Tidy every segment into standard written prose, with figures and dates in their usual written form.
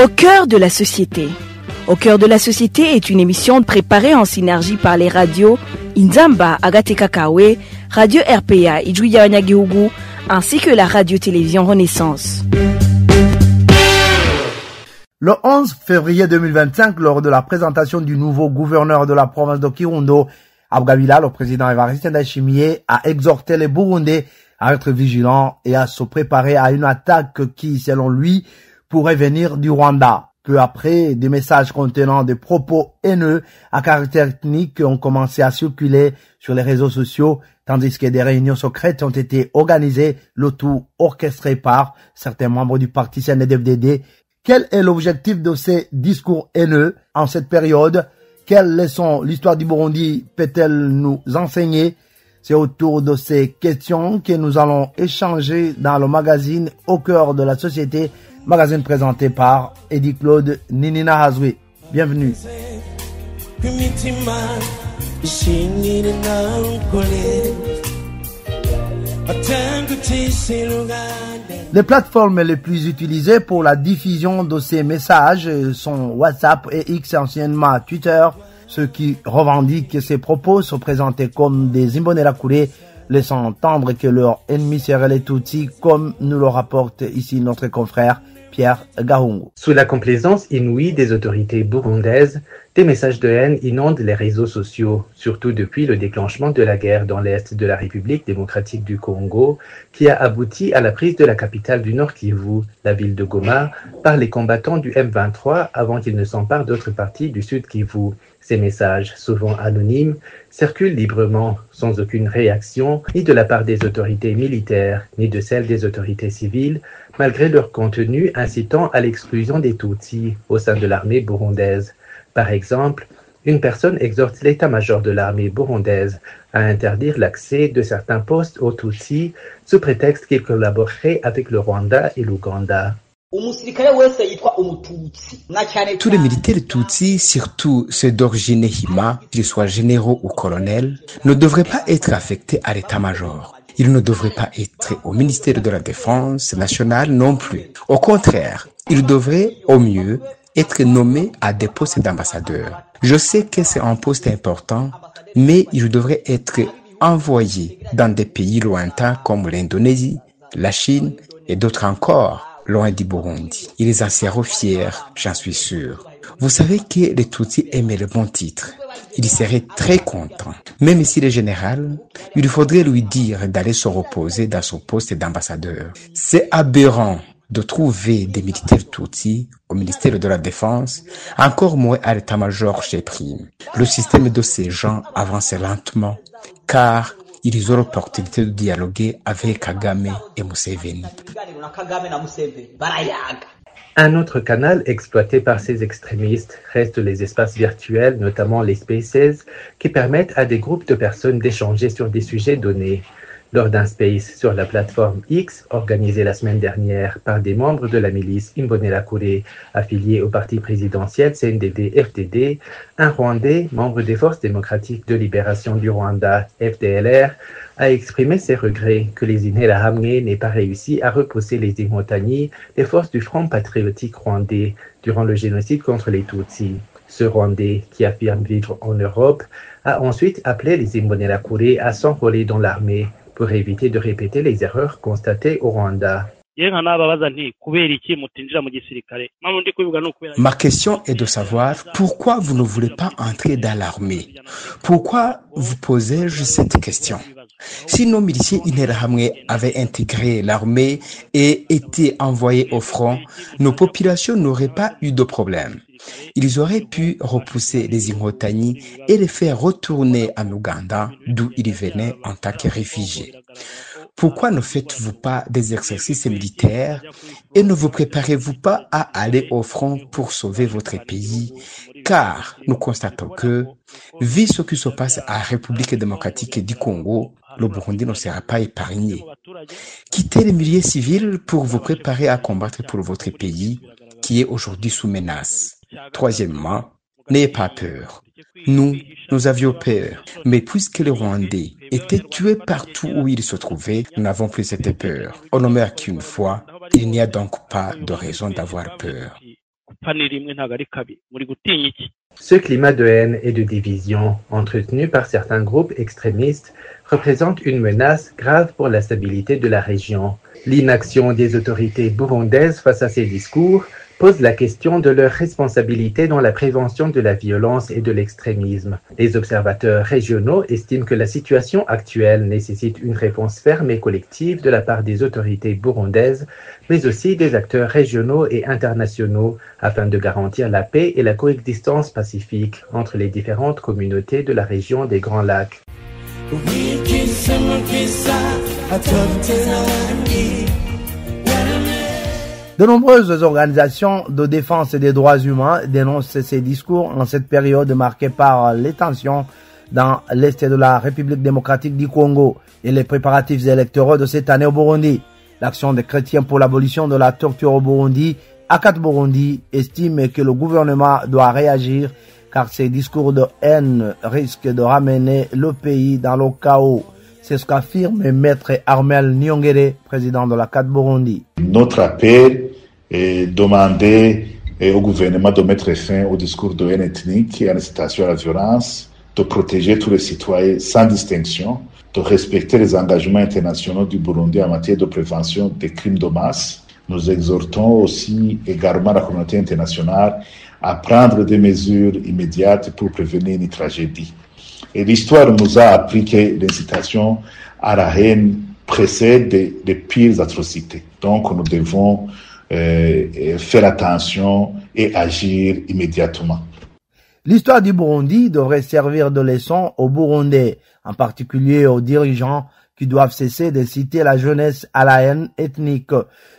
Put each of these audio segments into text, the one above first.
Au cœur de la société. Au cœur de la société est une émission préparée en synergie par les radios Inzamba, Agateka Kawe, Radio RPA, Ijuya Wanyagihugu, ainsi que la radio-télévision Renaissance. Le 11 février 2025, lors de la présentation du nouveau gouverneur de la province de Kirundo, Abgabila, le président Évariste Ndayishimiye, a exhorté les Burundais à être vigilants et à se préparer à une attaque qui, selon lui, pourrait venir du Rwanda. Peu après, des messages contenant des propos haineux à caractère ethnique ont commencé à circuler sur les réseaux sociaux, tandis que des réunions secrètes ont été organisées, le tout orchestré par certains membres du parti CNDD-FDD. Quel est l'objectif de ces discours haineux en cette période? Quelles leçons l'histoire du Burundi peut-elle nous enseigner? C'est autour de ces questions que nous allons échanger dans le magazine Au cœur de la société, magazine présenté par Eddie Claude Ninina Hazwe. Bienvenue. Les plateformes les plus utilisées pour la diffusion de ces messages sont WhatsApp et X, anciennement Twitter. Ceux qui revendiquent ces propos se présentaient comme des Imbonerakure, laissant entendre que leur ennemi serait les Tutsis, comme nous le rapporte ici notre confrère Pierre Gahungu. Sous la complaisance inouïe des autorités burundaises, des messages de haine inondent les réseaux sociaux, surtout depuis le déclenchement de la guerre dans l'est de la République démocratique du Congo, qui a abouti à la prise de la capitale du Nord Kivu, la ville de Goma, par les combattants du M23 avant qu'ils ne s'emparent d'autres parties du Sud Kivu. Ces messages, souvent anonymes, circulent librement, sans aucune réaction, ni de la part des autorités militaires, ni de celle des autorités civiles, malgré leur contenu incitant à l'exclusion des Tutsis au sein de l'armée burundaise. Par exemple, une personne exhorte l'état-major de l'armée burundaise à interdire l'accès de certains postes aux Tutsis sous prétexte qu'ils collaboreraient avec le Rwanda et l'Ouganda. Tous les militaires Tutsis, surtout ceux d'origine Hima, qu'ils soient généraux ou colonels, ne devraient pas être affectés à l'état-major. Ils ne devraient pas être au ministère de la Défense nationale non plus. Au contraire, ils devraient, au mieux, être nommés à des postes d'ambassadeurs. Je sais que c'est un poste important, mais ils devraient être envoyés dans des pays lointains comme l'Indonésie, la Chine et d'autres encore, loin du Burundi. Ils en seront fiers, j'en suis sûr. Vous savez que les Tutsis aimaient le bon titre. Il serait très content. Même s'il est général, il faudrait lui dire d'aller se reposer dans son poste d'ambassadeur. C'est aberrant de trouver des militaires Tutsis au ministère de la Défense, encore moins à l'état-major chez Prime. Le système de ces gens avance lentement, car ils ont l'opportunité de dialoguer avec Kagame et Museveni. Un autre canal exploité par ces extrémistes reste les espaces virtuels, notamment les Spaces, qui permettent à des groupes de personnes d'échanger sur des sujets donnés. Lors d'un space sur la plateforme X, organisé la semaine dernière par des membres de la milice Imbonerakure, affiliés au parti présidentiel CNDD-FDD, un Rwandais, membre des Forces démocratiques de libération du Rwanda, FDLR, a exprimé ses regrets que les Interahamwe n'aient pas réussi à repousser les Inkotanyi, les forces du Front patriotique rwandais, durant le génocide contre les Tutsis. Ce Rwandais, qui affirme vivre en Europe, a ensuite appelé les Imbonerakure à s'enrôler dans l'armée pour éviter de répéter les erreurs constatées au Rwanda. Ma question est de savoir pourquoi vous ne voulez pas entrer dans l'armée. Pourquoi vous posez-je cette question? Si nos miliciens Interahamwe avaient intégré l'armée et été envoyés au front, nos populations n'auraient pas eu de problème. Ils auraient pu repousser les Inkotanyi et les faire retourner en Ouganda, d'où ils venaient en tant que réfugiés. Pourquoi ne faites-vous pas des exercices militaires et ne vous préparez-vous pas à aller au front pour sauver votre pays? Car nous constatons que, vu ce qui se passe à la République démocratique du Congo, le Burundi ne sera pas épargné. Quittez les milieux civils pour vous préparer à combattre pour votre pays qui est aujourd'hui sous menace. Troisièmement, n'ayez pas peur. Nous avions peur, mais puisque les Rwandais étaient tués partout où ils se trouvaient, nous n'avons plus cette peur. On ne meurt qu'une fois, il n'y a donc pas de raison d'avoir peur. Ce climat de haine et de division entretenu par certains groupes extrémistes représente une menace grave pour la stabilité de la région. L'inaction des autorités burundaises face à ces discours pose la question de leur responsabilité dans la prévention de la violence et de l'extrémisme. Les observateurs régionaux estiment que la situation actuelle nécessite une réponse ferme et collective de la part des autorités burundaises, mais aussi des acteurs régionaux et internationaux, afin de garantir la paix et la coexistence pacifique entre les différentes communautés de la région des Grands Lacs. De nombreuses organisations de défense des droits humains dénoncent ces discours en cette période marquée par les tensions dans l'est de la République démocratique du Congo et les préparatifs électoraux de cette année au Burundi. L'Action des chrétiens pour l'abolition de la torture au Burundi, ACAT Burundi, estime que le gouvernement doit réagir car ces discours de haine risquent de ramener le pays dans le chaos. C'est ce qu'affirme Maître Armel Nyongere, président de l'ACAT Burundi. Notre appel est demander au gouvernement de mettre fin au discours de haine ethnique et à l'incitation à la violence, de protéger tous les citoyens sans distinction, de respecter les engagements internationaux du Burundi en matière de prévention des crimes de masse. Nous exhortons aussi également la communauté internationale à prendre des mesures immédiates pour prévenir une tragédie. Et l'histoire nous a appris que l'incitation à la haine précède des pires atrocités. Donc nous devons faire attention et agir immédiatement. L'histoire du Burundi devrait servir de leçon aux Burundais, en particulier aux dirigeants qui doivent cesser d'inciter la jeunesse à la haine ethnique.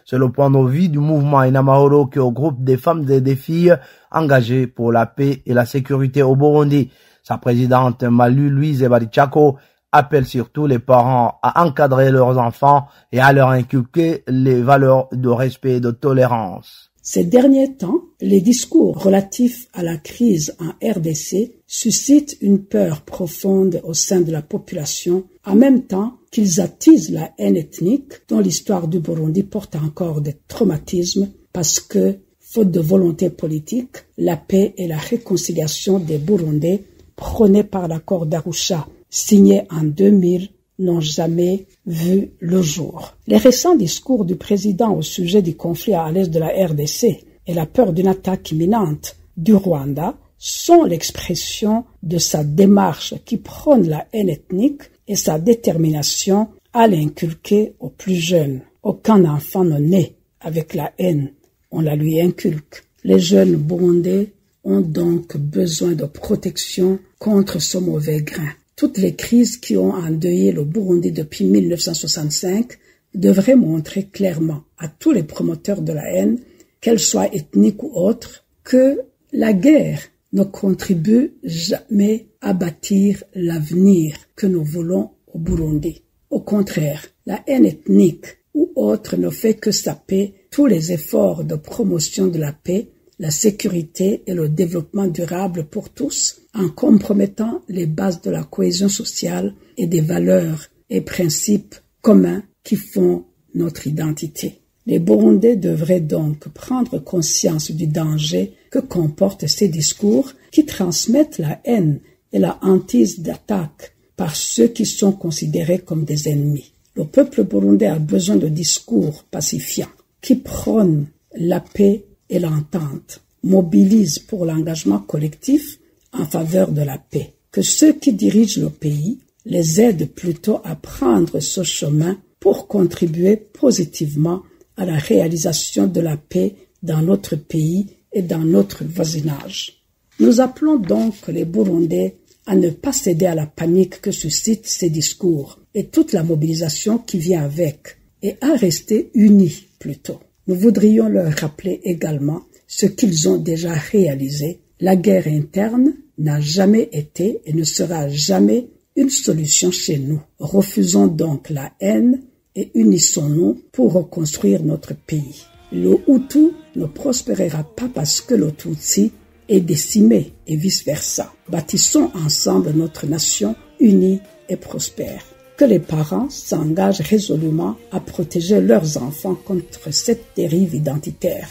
C'est le point de vue du mouvement Inamahoro qui regroupe des femmes et des filles engagées pour la paix et la sécurité au Burundi. Sa présidente Malu Louise Barichako appelle surtout les parents à encadrer leurs enfants et à leur inculquer les valeurs de respect et de tolérance. Ces derniers temps, les discours relatifs à la crise en RDC suscitent une peur profonde au sein de la population, en même temps qu'ils attisent la haine ethnique dont l'histoire du Burundi porte encore des traumatismes parce que, faute de volonté politique, la paix et la réconciliation des Burundais prônés par l'accord d'Arusha, signé en 2000, n'ont jamais vu le jour. Les récents discours du président au sujet du conflit à l'est de la RDC et la peur d'une attaque imminente du Rwanda sont l'expression de sa démarche qui prône la haine ethnique et sa détermination à l'inculquer aux plus jeunes. Aucun enfant ne naît avec la haine, on la lui inculque. Les jeunes burundais ont donc besoin de protection contre ce mauvais grain. Toutes les crises qui ont endeuillé le Burundi depuis 1965 devraient montrer clairement à tous les promoteurs de la haine, qu'elle soit ethnique ou autre, que la guerre ne contribue jamais à bâtir l'avenir que nous voulons au Burundi. Au contraire, la haine ethnique ou autre ne fait que saper tous les efforts de promotion de la paix, la sécurité et le développement durable pour tous, en compromettant les bases de la cohésion sociale et des valeurs et principes communs qui font notre identité. Les Burundais devraient donc prendre conscience du danger que comportent ces discours qui transmettent la haine et la hantise d'attaque par ceux qui sont considérés comme des ennemis. Le peuple burundais a besoin de discours pacifiants qui prônent la paix et l'entente, mobilisent pour l'engagement collectif en faveur de la paix. Que ceux qui dirigent le pays les aident plutôt à prendre ce chemin pour contribuer positivement à la réalisation de la paix dans notre pays et dans notre voisinage. Nous appelons donc les Burundais à ne pas céder à la panique que suscitent ces discours et toute la mobilisation qui vient avec, et à rester unis plutôt. Nous voudrions leur rappeler également ce qu'ils ont déjà réalisé. La guerre interne n'a jamais été et ne sera jamais une solution chez nous. Refusons donc la haine et unissons-nous pour reconstruire notre pays. Le Hutu ne prospérera pas parce que le Tutsi est décimé et vice-versa. Bâtissons ensemble notre nation unie et prospère. Que les parents s'engagent résolument à protéger leurs enfants contre cette dérive identitaire.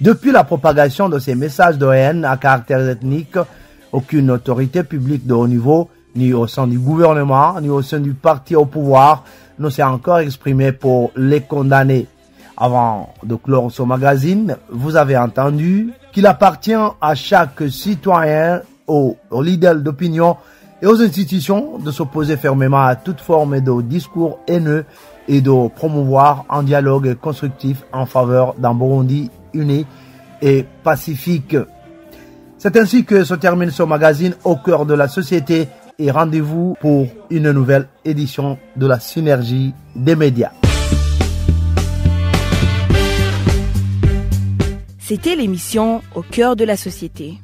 Depuis la propagation de ces messages de haine à caractère ethnique, aucune autorité publique de haut niveau, ni au sein du gouvernement, ni au sein du parti au pouvoir, ne s'est encore exprimé pour les condamner. Avant de clore ce magazine, vous avez entendu qu'il appartient à chaque citoyen, aux leaders d'opinion et aux institutions de s'opposer fermement à toute forme de discours haineux et de promouvoir un dialogue constructif en faveur d'un Burundi uni et pacifique. C'est ainsi que se termine ce magazine au cœur de la société et rendez-vous pour une nouvelle édition de la synergie des médias. C'était l'émission Au cœur de la société.